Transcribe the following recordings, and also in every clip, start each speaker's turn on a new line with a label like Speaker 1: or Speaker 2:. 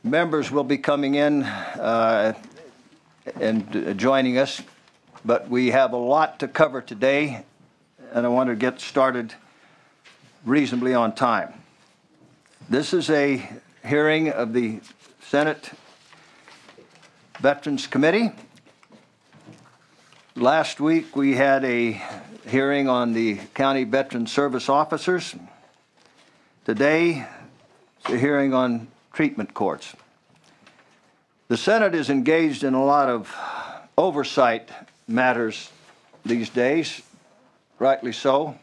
Speaker 1: Members will be coming in and joining us, but we have a lot to cover today, and I want to get started reasonably on time. This is a hearing of the Senate Veterans Committee. Last week we had a hearing on the county veteran service officers. Today, it's a hearing on treatment courts. The Senate is engaged in a lot of oversight matters these days, rightly so.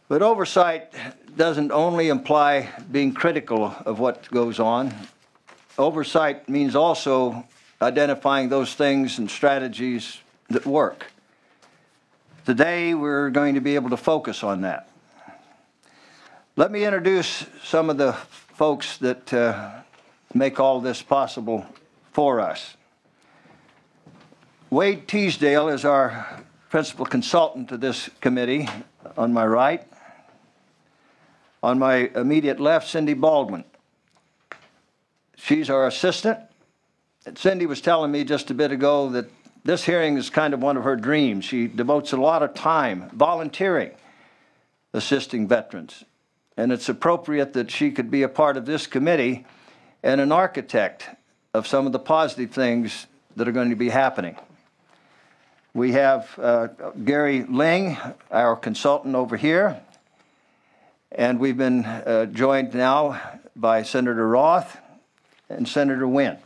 Speaker 1: But oversight doesn't only imply being critical of what goes on. Oversight means also identifying those things and strategies that work. Today, we're going to be able to focus on that. Let me introduce some of the folks that make all this possible for us. Wade Teasdale is our principal consultant to this committee on my right. On my immediate left, Cindy Baldwin. She's our assistant. And Cindy was telling me just a bit ago that this hearing is kind of one of her dreams. She devotes a lot of time volunteering, assisting veterans. And it's appropriate that she could be a part of this committee and an architect of some of the positive things that are going to be happening. We have Gary Ling, our consultant over here, and we've been joined now by Senator Roth and Senator Wynn.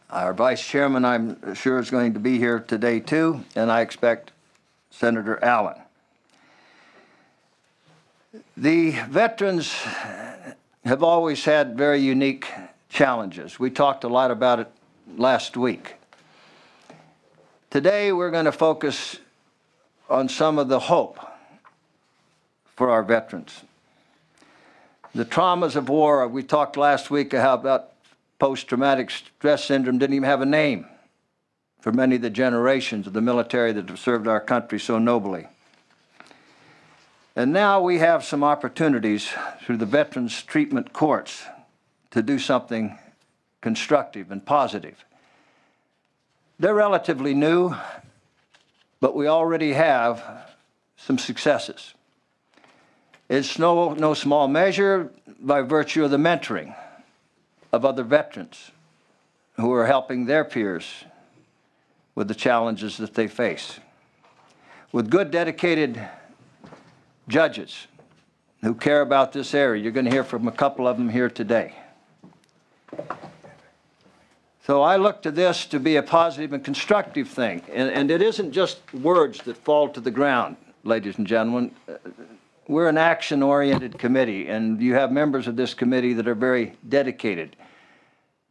Speaker 1: Our vice chairman, I'm sure, is going to be here today too, and I expect Senator Allen. The veterans have always had very unique challenges. We talked a lot about it last week. Today, we're going to focus on some of the hope for our veterans. The traumas of war, we talked last week about post-traumatic stress syndrome didn't even have a name for many of the generations of the military that have served our country so nobly. And now we have some opportunities through the Veterans Treatment Courts to do something constructive and positive. They're relatively new, but we already have some successes. It's no small measure by virtue of the mentoring of other veterans who are helping their peers with the challenges that they face. With good, dedicated judges who care about this area. You're going to hear from a couple of them here today. So I look to this to be a positive and constructive thing. And it isn't just words that fall to the ground, ladies and gentlemen. We're an action-oriented committee, and you have members of this committee that are very dedicated.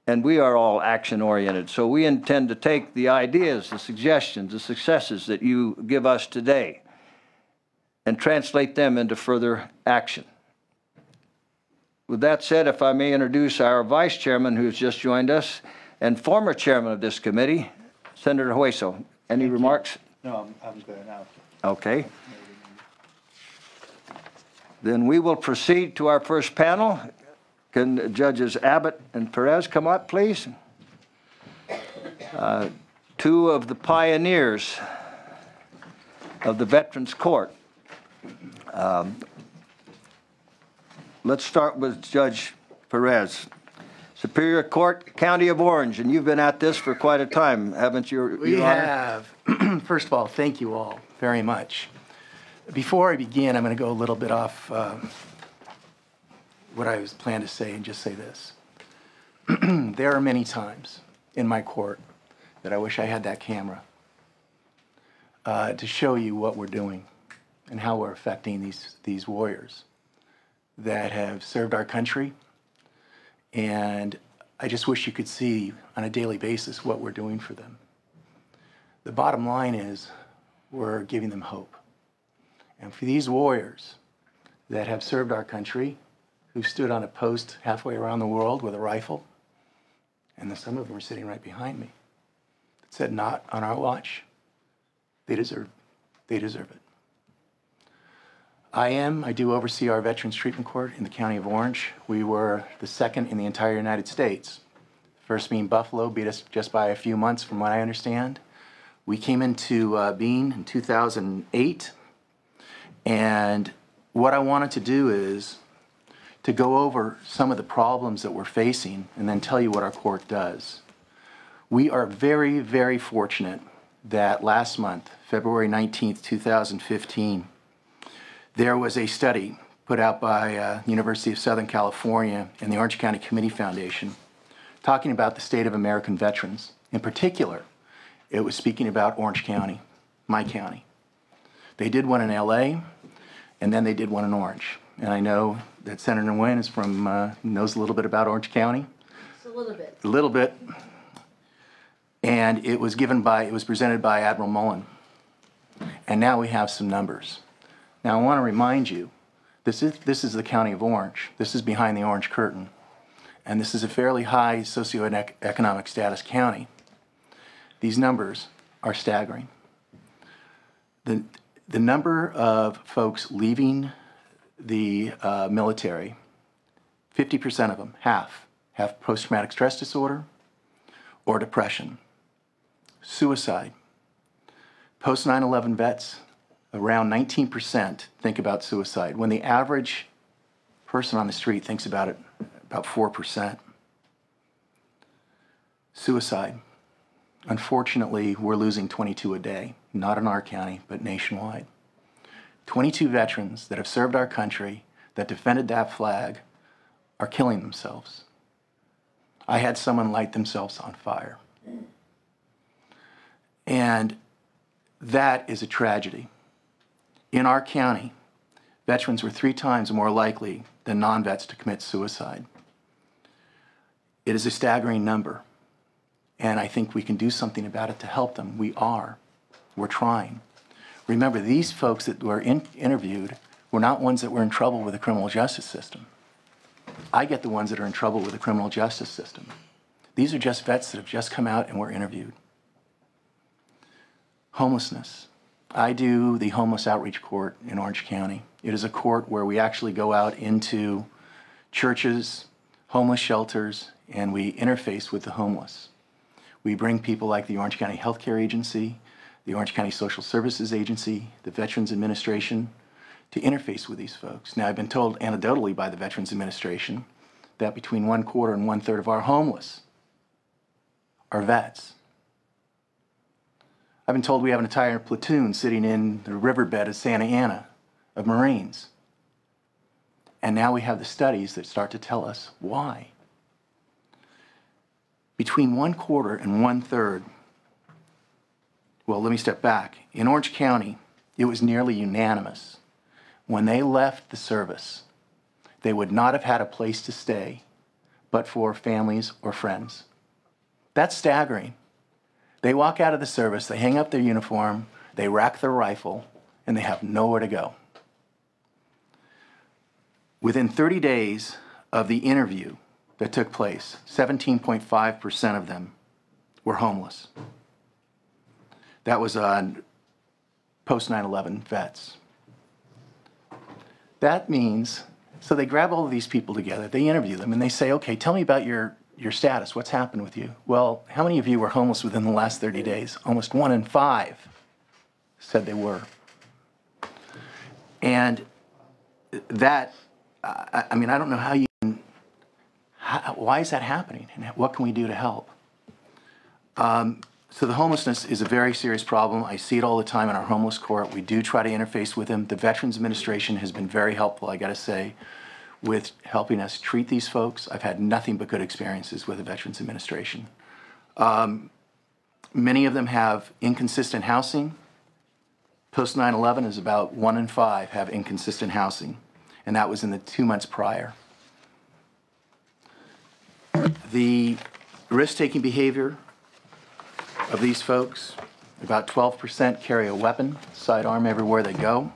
Speaker 1: And we are all action-oriented. So we intend to take the ideas, the suggestions, the successes that you give us today and translate them into further action. With that said, if I may introduce our vice chairman who's just joined us and former chairman of this committee, Senator Hueso. Any remarks?
Speaker 2: No, I'm good now.
Speaker 1: Okay. Then we will proceed to our first panel. Can Judges Abbott and Perez come up, please? Two of the pioneers of the Veterans Court. Let's start with Judge Perez. Superior Court, County of Orange, and you've been at this for quite a time, haven't you?
Speaker 2: We have. First of all, thank you all very much. Before I begin, I'm going to go a little bit off what I was planning to say and just say this. There are many times in my court that I wish I had that camera to show you what we're doing and how we're affecting these warriors that have served our country. And I just wish you could see on a daily basis what we're doing for them. The bottom line is we're giving them hope. And for these warriors that have served our country, who stood on a post halfway around the world with a rifle, and some of them are sitting right behind me, that said, "Not on our watch," they deserve it. I do oversee our Veterans Treatment Court in the County of Orange. We were the second in the entire United States. First being Buffalo, beat us just by a few months from what I understand. We came into being in 2008, and what I wanted to do is to go over some of the problems that we're facing and then tell you what our court does. We are very, very fortunate that last month, February 19th, 2015, there was a study put out by University of Southern California and the Orange County Committee Foundation talking about the state of American veterans. In particular, it was speaking about Orange County, my county. They did one in LA, and then they did one in Orange. And I know that Senator Nguyen is from, knows a little bit about Orange County.
Speaker 3: Just a little bit.
Speaker 2: A little bit. And it was presented by Admiral Mullen. And now we have some numbers. Now I want to remind you, this is the County of Orange. This is behind the orange curtain. And this is a fairly high socioeconomic status county. These numbers are staggering. The number of folks leaving the military, 50% of them, half, have post-traumatic stress disorder or depression. Suicide. Post 9/11 vets, around 19% think about suicide, when the average person on the street thinks about it about 4%. Suicide. Unfortunately, we're losing 22 a day, not in our county, but nationwide. 22 veterans that have served our country, that defended that flag, are killing themselves. I had someone light themselves on fire. And that is a tragedy. In our county, veterans were 3 times more likely than non-vets to commit suicide. It is a staggering number, and I think we can do something about it to help them. We are. We're trying. Remember, these folks that were interviewed were not ones that were in trouble with the criminal justice system. I get the ones that are in trouble with the criminal justice system. These are just vets that have just come out and were interviewed. Homelessness. I do the Homeless Outreach Court in Orange County. It is a court where we actually go out into churches, homeless shelters, and we interface with the homeless. We bring people like the Orange County Healthcare Agency, the Orange County Social Services Agency, the Veterans Administration, to interface with these folks. Now, I've been told anecdotally by the Veterans Administration that between 1/4 and 1/3 of our homeless are vets. I've been told we have an entire platoon sitting in the riverbed of Santa Ana of Marines. And now we have the studies that start to tell us why. Between 1/4 and 1/3, well, let me step back. In Orange County, it was nearly unanimous. When they left the service, they would not have had a place to stay but for families or friends. That's staggering. They walk out of the service, they hang up their uniform, they rack their rifle, and they have nowhere to go. Within 30 days of the interview that took place, 17.5% of them were homeless. That was on post 9/11 vets. That means, so they grab all of these people together, they interview them, and they say, okay, tell me about your status, what's happened with you? Well, how many of you were homeless within the last 30 days? Almost 1 in 5 said they were. And that, I mean, I don't know how you can, why is that happening? And what can we do to help? So the homelessness is a very serious problem. I see it all the time in our homeless court. We do try to interface with them. The Veterans Administration has been very helpful, I gotta say, with helping us treat these folks. I've had nothing but good experiences with the Veterans Administration. Many of them have inconsistent housing. Post 9/11 is about 1 in 5 have inconsistent housing, and that was in the 2 months prior. The risk-taking behavior of these folks, about 12% carry a weapon, sidearm everywhere they go.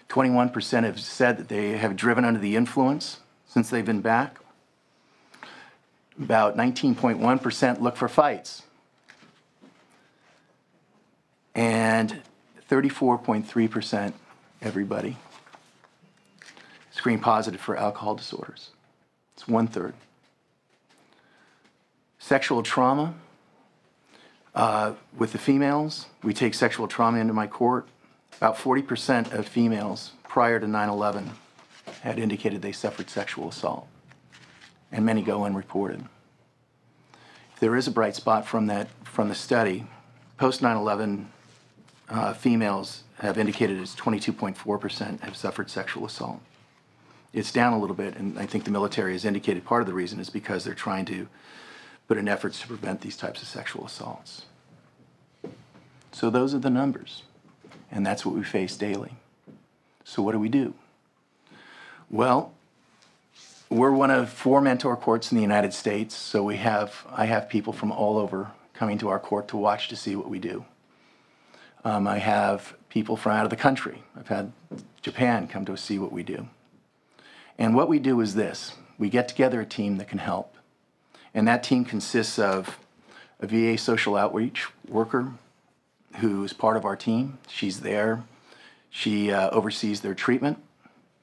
Speaker 2: 21% have said that they have driven under the influence since they've been back. About 19.1% look for fights. And 34.3% everybody screen positive for alcohol disorders. It's 1/3. Sexual trauma. With the females, we take sexual trauma into my court. About 40% of females prior to 9/11 had indicated they suffered sexual assault, and many go unreported. If there is a bright spot from the study, post 9/11 females have indicated it's 22.4% have suffered sexual assault. It's down a little bit, and I think the military has indicated part of the reason is because they're trying to put in efforts to prevent these types of sexual assaults. So those are the numbers, and that's what we face daily. So what do we do? Well, we're one of 4 mentor courts in the United States, so I have people from all over coming to our court to watch to see what we do. I have people from out of the country. I've had Japan come to see what we do. And what we do is this. We get together a team that can help. And that team consists of a VA social outreach worker who is part of our team. She's there. She oversees their treatment.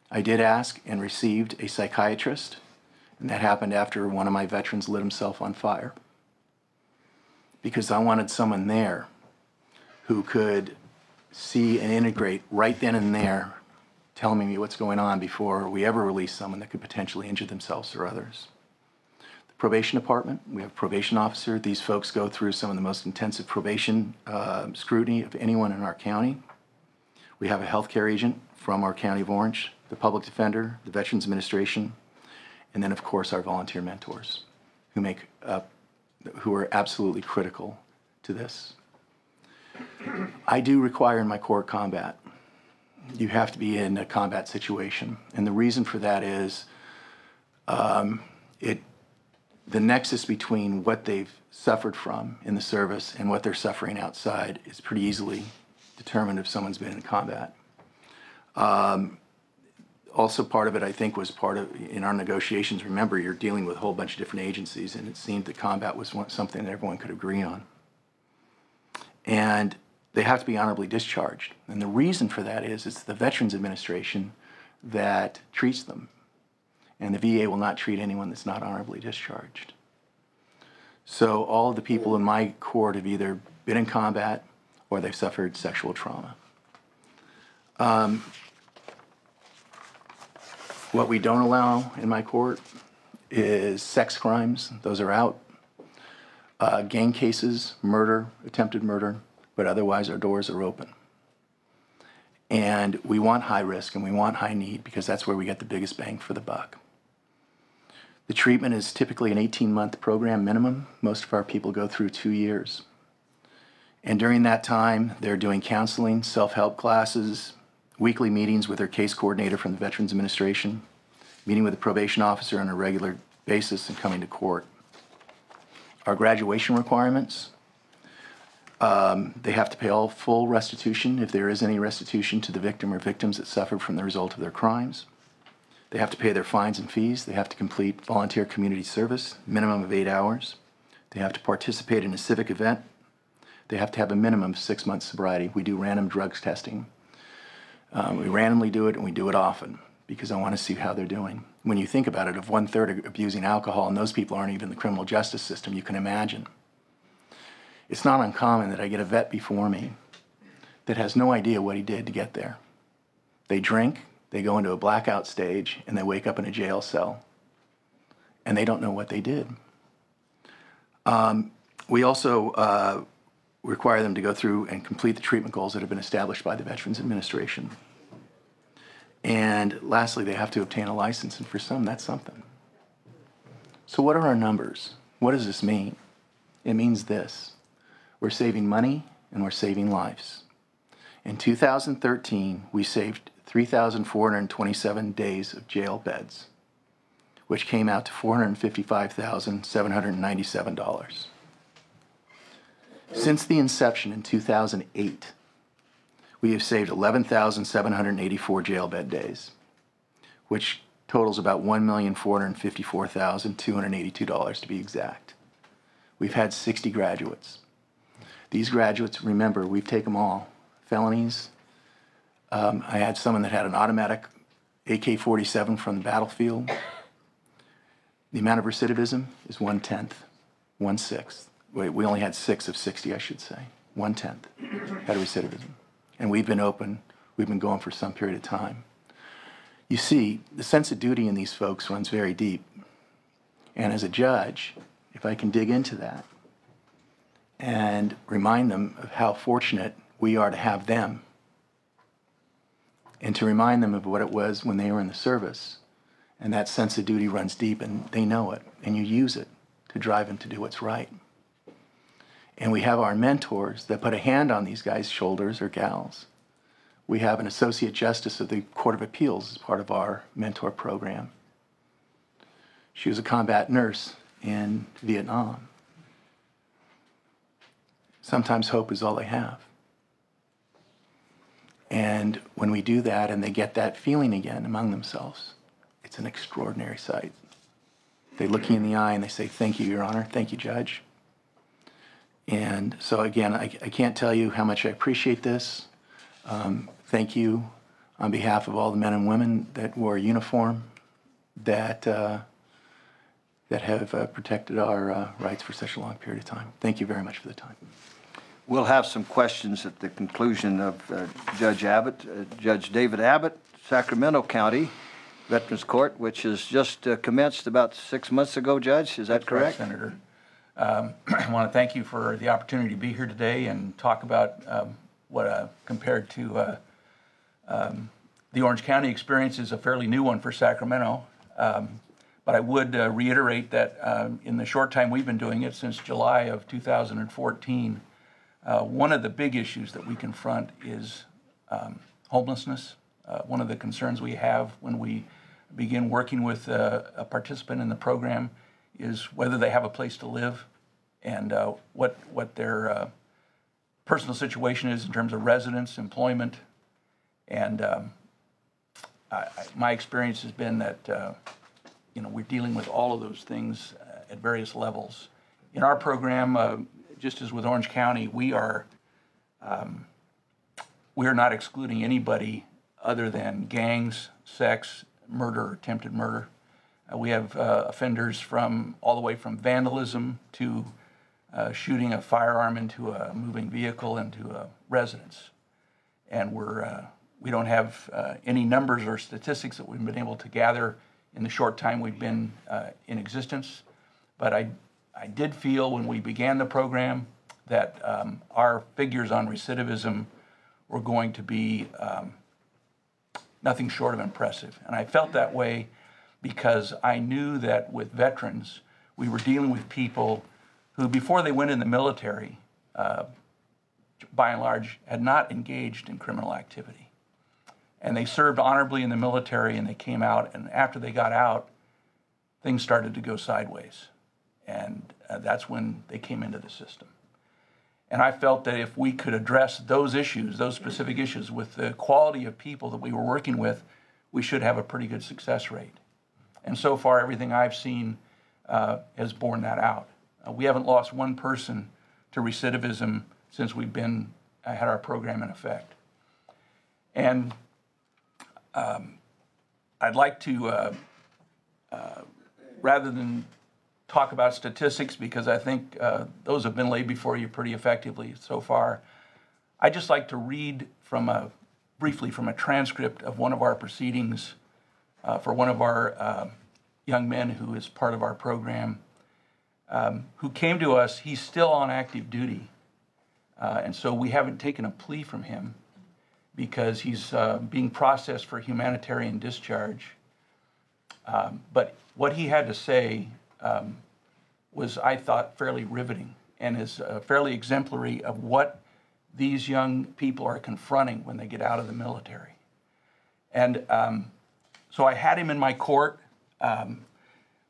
Speaker 2: I did ask and received a psychiatrist, and that happened after one of my veterans lit himself on fire. Because I wanted someone there who could see and integrate right then and there, telling me what's going on before we ever release someone that could potentially injure themselves or others. The probation department, we have a probation officer. These folks go through some of the most intensive probation scrutiny of anyone in our county. We have a healthcare agent from our County of Orange, the public defender, the Veterans Administration, and then of course our volunteer mentors who are absolutely critical to this. I do require in my court combat. You have to be in a combat situation, and the reason for that is the nexus between what they've suffered from in the service and what they're suffering outside is pretty easily determined if someone's been in combat. Also part of it, I think, was part of, in our negotiations, remember, you're dealing with a whole bunch of different agencies, and it seemed that combat was something that everyone could agree on. And they have to be honorably discharged. And the reason for that is it's the Veterans Administration that treats them. And the VA will not treat anyone that's not honorably discharged. So all of the people in my court have either been in combat or they've suffered sexual trauma. What we don't allow in my court is sex crimes. Those are out. Gang cases, murder, attempted murder, but otherwise our doors are open. And we want high risk and we want high need because that's where we get the biggest bang for the buck. The treatment is typically an 18-month program minimum. Most of our people go through 2 years. And during that time, they're doing counseling, self-help classes, weekly meetings with their case coordinator from the Veterans Administration, meeting with the probation officer on a regular basis, and coming to court. Our graduation requirements, they have to pay all full restitution, if there is any restitution, to the victim or victims that suffered from the result of their crimes. They have to pay their fines and fees. They have to complete volunteer community service, minimum of 8 hours. They have to participate in a civic event. They have to have a minimum of 6 months sobriety. We do random drugs testing. We randomly do it, and we do it often because I want to see how they're doing. When you think about it, if 1/3 are abusing alcohol and those people aren't even in the criminal justice system, you can imagine. It's not uncommon that I get a vet before me that has no idea what he did to get there. They drink, they go into a blackout stage, and they wake up in a jail cell, and they don't know what they did. We also require them to go through and complete the treatment goals that have been established by the Veterans Administration. And lastly, they have to obtain a license, and for some, that's something. So what are our numbers? What does this mean? It means this. We're saving money, and we're saving lives. In 2013, we saved 3,427 days of jail beds, which came out to $455,797. Since the inception in 2008, we have saved 11,784 jail bed days, which totals about $1,454,282 to be exact. We've had 60 graduates. These graduates, remember, we've taken them all. Felonies. I had someone that had an automatic AK-47 from the battlefield, the amount of recidivism is 1/10, 1/6. We only had 6 of 60, I should say. 1/10 had recidivism. And we've been open, we've been going for some period of time. You see, the sense of duty in these folks runs very deep. And as a judge, if I can dig into that and remind them of how fortunate we are to have them, and to remind them of what it was when they were in the service, and that sense of duty runs deep and they know it, and you use it to drive them to do what's right. And we have our mentors that put a hand on these guys' shoulders or gals. We have an associate justice of the Court of Appeals as part of our mentor program. She was a combat nurse in Vietnam. Sometimes hope is all they have. And when we do that and they get that feeling again among themselves, it's an extraordinary sight. They look you in the eye and they say, "Thank you, Your Honor. Thank you, Judge." And so again, I can't tell you how much I appreciate this. Thank you on behalf of all the men and women that wore a uniform, that have protected our rights for such a long period of time. Thank you very much for the time.
Speaker 1: We'll have some questions at the conclusion of Judge Abbott. Judge David Abbott, Sacramento County Veterans Court, which has just commenced about 6 months ago, Judge. Is that correct?
Speaker 3: Senator. I want to thank you for the opportunity to be here today and talk about what, compared to the Orange County experience, is a fairly new one for Sacramento. But I would reiterate that in the short time we've been doing it, since July of 2014, one of the big issues that we confront is homelessness. One of the concerns we have when we begin working with a participant in the program is whether they have a place to live and what their personal situation is in terms of residence, employment. And my experience has been that we're dealing with all of those things at various levels. In our program, just as with Orange County, we are not excluding anybody other than gangs, sex, murder, attempted murder. We have offenders from all the way from vandalism to shooting a firearm into a moving vehicle into a residence. And we don't have any numbers or statistics that we've been able to gather in the short time we've been in existence. But I did feel when we began the program that our figures on recidivism were going to be nothing short of impressive. And I felt that way because I knew that with veterans, we were dealing with people who, before they went in the military, by and large, had not engaged in criminal activity. And they served honorably in the military and they came out, and after they got out, things started to go sideways. And that's when they came into the system. And I felt that if we could address those issues, those specific issues, with the quality of people that we were working with, we should have a pretty good success rate. And so far, everything I've seen has borne that out. We haven't lost one person to recidivism since we've had our program in effect. And I'd like to, rather than talk about statistics, because I think those have been laid before you pretty effectively so far, I'd just like to read briefly from a transcript of one of our proceedings for one of our young men who is part of our program, who came to us. He's still on active duty, and so we haven't taken a plea from him because he's being processed for humanitarian discharge. But what he had to say was, I thought, fairly riveting and is fairly exemplary of what these young people are confronting when they get out of the military. And so I had him in my court.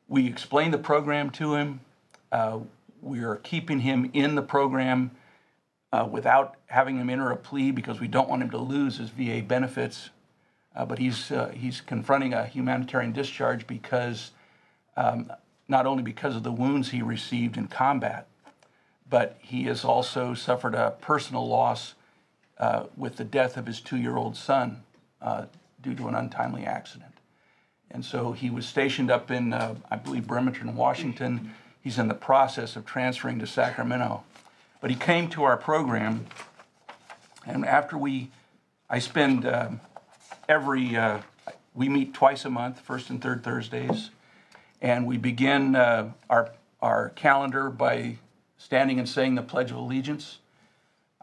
Speaker 3: We explained the program to him. We are keeping him in the program without having him enter a plea because we don't want him to lose his VA benefits. But he's confronting a humanitarian discharge because not only because of the wounds he received in combat, but he has also suffered a personal loss with the death of his 2-year-old son due to an untimely accident. And so he was stationed up in, I believe, Bremerton, Washington. He's in the process of transferring to Sacramento. But he came to our program, and after I spend we meet twice a month, first and third Thursdays, and we begin our calendar by standing and saying the Pledge of Allegiance.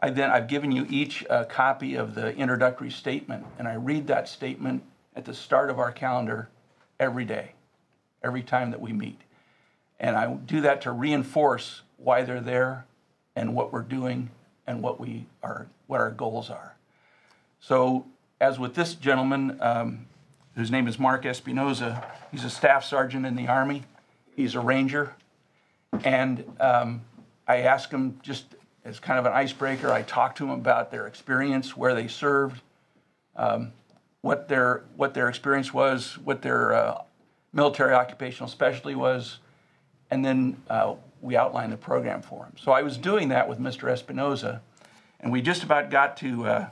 Speaker 3: I've given you each a copy of the introductory statement, and I read that statement at the start of our calendar every day, every time that we meet. And I do that to reinforce why they're there and what we're doing and what our goals are. So as with this gentleman, whose name is Mark Espinoza, he's a staff sergeant in the Army. He's a Ranger. And I asked him, just as kind of an icebreaker, I talked to him about their experience, where they served, what their experience was, what their military occupational specialty was, and then we outlined the program for him. So I was doing that with Mr. Espinoza, and we just about got to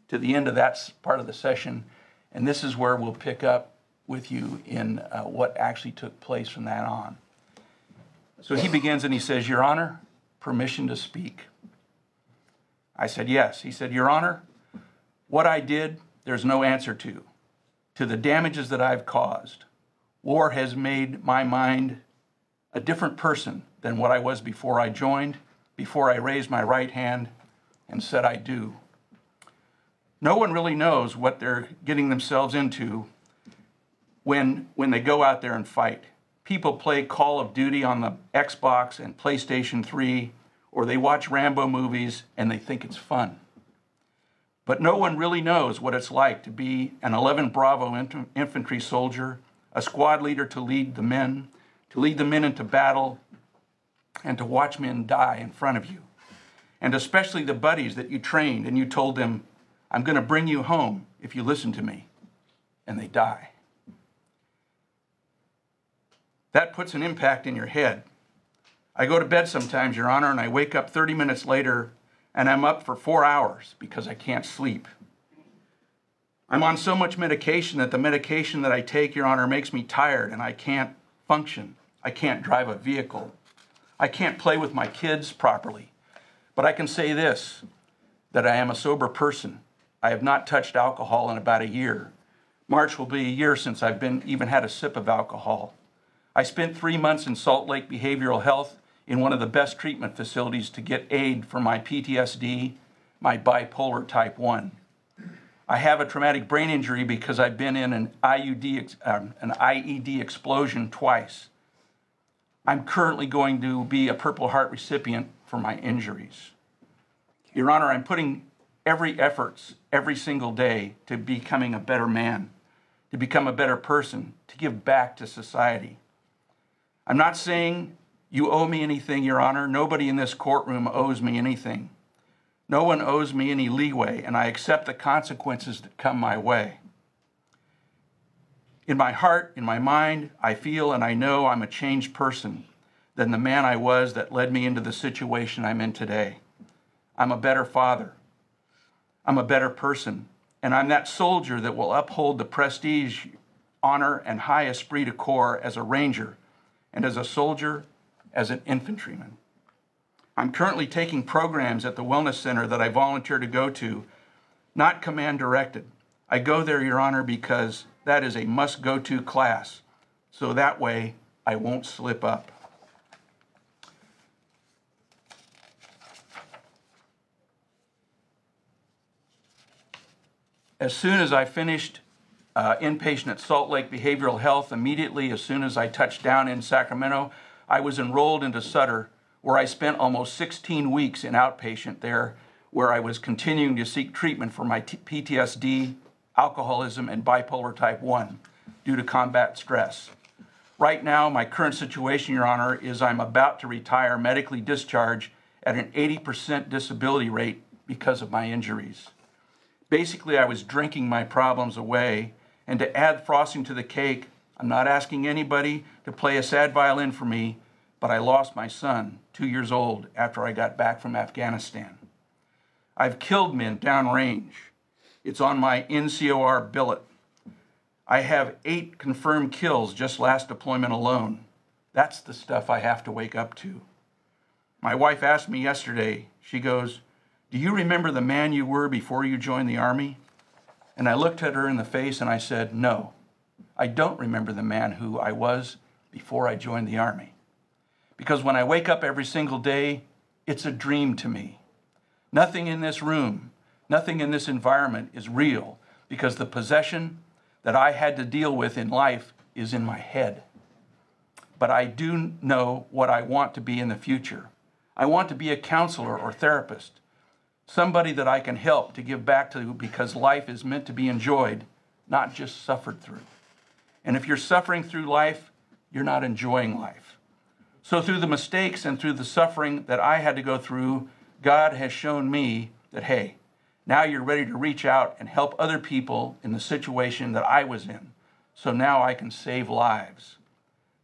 Speaker 3: the end of that part of the session, and this is where we'll pick up with you in what actually took place from that on. So he begins and he says, "Your Honor, permission to speak." I said, "Yes." He said, "Your Honor, what I did, there's no answer to. To the damages that I've caused, war has made my mind a different person than what I was before I joined, before I raised my right hand and said I do. No one really knows what they're getting themselves into when they go out there and fight. People play Call of Duty on the Xbox and PlayStation 3, or they watch Rambo movies and they think it's fun. But no one really knows what it's like to be an 11 Bravo infantry soldier, a squad leader to lead the men into battle, and to watch men die in front of you. And especially the buddies that you trained and you told them, I'm going to bring you home if you listen to me, and they die. That puts an impact in your head. I go to bed sometimes, Your Honor, and I wake up 30 minutes later and I'm up for 4 hours because I can't sleep. I'm on so much medication that the medication that I take, Your Honor, makes me tired and I can't function. I can't drive a vehicle. I can't play with my kids properly. But I can say this, that I am a sober person. I have not touched alcohol in about a year. March will be a year since I've even had a sip of alcohol. I spent 3 months in Salt Lake Behavioral Health in one of the best treatment facilities to get aid for my PTSD, my bipolar type 1. I have a traumatic brain injury because I've been in an IED explosion twice. I'm currently going to be a Purple Heart recipient for my injuries. Your Honor, I'm putting every effort, every single day, to becoming a better man, to become a better person, to give back to society. I'm not saying you owe me anything, Your Honor. Nobody in this courtroom owes me anything. No one owes me any leeway, and I accept the consequences that come my way. In my heart, in my mind, I feel and I know I'm a changed person than the man I was that led me into the situation I'm in today. I'm a better father. I'm a better person, and I'm that soldier that will uphold the prestige, honor, and high esprit de corps as a Ranger, and as a soldier, as an infantryman. I'm currently taking programs at the Wellness Center that I volunteer to go to, not command directed. I go there, Your Honor, because that is a must-go-to class, so that way I won't slip up. As soon as I finished inpatient at Salt Lake Behavioral Health, immediately as soon as I touched down in Sacramento, I was enrolled into Sutter, where I spent almost 16 weeks in outpatient there, where I was continuing to seek treatment for my PTSD, alcoholism, and bipolar type 1 due to combat stress. Right now, my current situation, Your Honor, is I'm about to retire medically discharged at an 80% disability rate because of my injuries. Basically, I was drinking my problems away, and to add frosting to the cake, I'm not asking anybody to play a sad violin for me, but I lost my son, 2 years old, after I got back from Afghanistan. I've killed men downrange. It's on my NCOR billet. I have 8 confirmed kills just last deployment alone. That's the stuff I have to wake up to. My wife asked me yesterday, she goes, "Do you remember the man you were before you joined the Army?" And I looked at her in the face and I said, "No, I don't remember the man who I was before I joined the Army. Because when I wake up every single day, it's a dream to me. Nothing in this room, nothing in this environment is real because the possession that I had to deal with in life is in my head. But I do know what I want to be in the future. I want to be a counselor or therapist, somebody that I can help to give back to because life is meant to be enjoyed, not just suffered through. And if you're suffering through life, you're not enjoying life. So through the mistakes and through the suffering that I had to go through, God has shown me that, hey, now you're ready to reach out and help other people in the situation that I was in. So now I can save lives.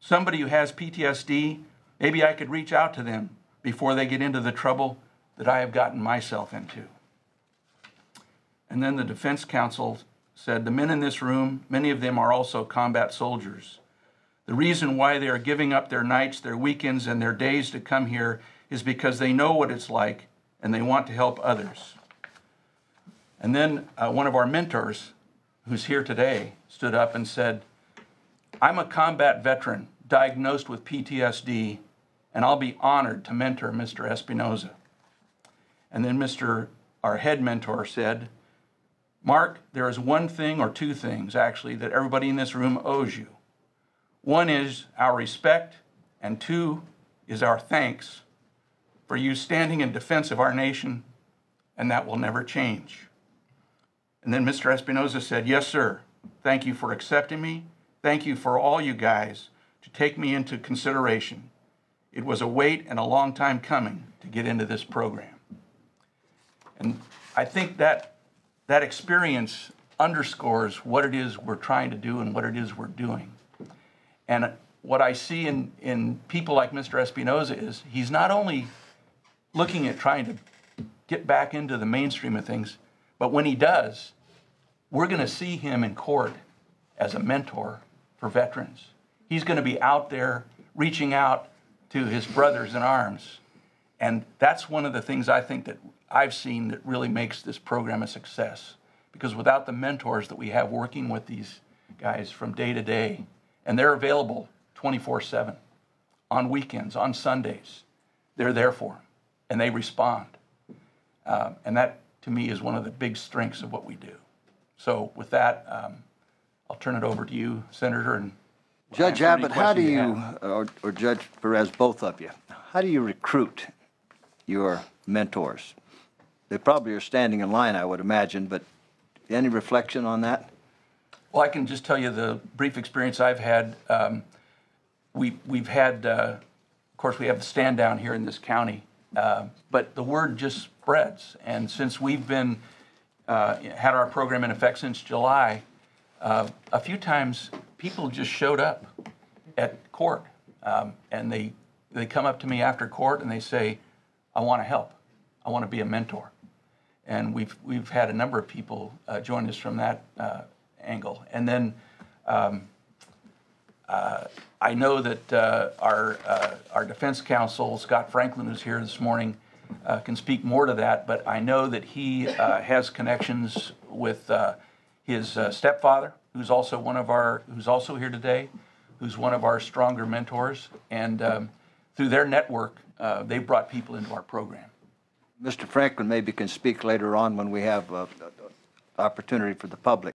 Speaker 3: Somebody who has PTSD, maybe I could reach out to them before they get into the trouble that I have gotten myself into. And then the defense counsel said, the men in this room, many of them are also combat soldiers. The reason why they are giving up their nights, their weekends, and their days to come here is because they know what it's like and they want to help others. And then one of our mentors, who's here today, stood up and said, I'm a combat veteran diagnosed with PTSD, and I'll be honored to mentor Mr. Espinoza. And then our head mentor said, Mark, there is one thing or two things, actually, that everybody in this room owes you. One is our respect, and two is our thanks for you standing in defense of our nation, and that will never change. And then Mr. Espinoza said, yes, sir. Thank you for accepting me. Thank you for all you guys to take me into consideration. It was a wait and a long time coming to get into this program. And I think that experience underscores what it is we're trying to do and what it is we're doing. And what I see in people like Mr. Espinoza is he's not only looking at trying to get back into the mainstream of things, but when he does, we're going to see him in court as a mentor for veterans. He's going to be out there reaching out to his brothers in arms. And that's one of the things I think that I've seen that really makes this program a success. Because without the mentors that we have working with these guys from day to day, and they're available 24/7, on weekends, on Sundays, they're there for them, and they respond. And that, to me, is one of the big strengths of what we do. So with that, I'll turn it over to you, Senator. And
Speaker 1: Judge Abbott, how do you, or Judge Perez, both of you, how do you recruit your mentors? They probably are standing in line, I would imagine, but any reflection on that?
Speaker 3: Well, I can just tell you the brief experience I've had. We've had, of course, we have the stand down here in this county, but the word just spreads. And since we've been had our program in effect since July, a few times people just showed up at court, and they come up to me after court and they say, "I want to help. I want to be a mentor." And we've had a number of people join us from that angle. And then I know that our defense counsel, Scott Franklin, who's here this morning, can speak more to that, but I know that he has connections with his stepfather, who's also here today, who's one of our stronger mentors, and through their network, they've brought people into our program.
Speaker 1: Mr. Franklin maybe can speak later on when we have opportunity for the public.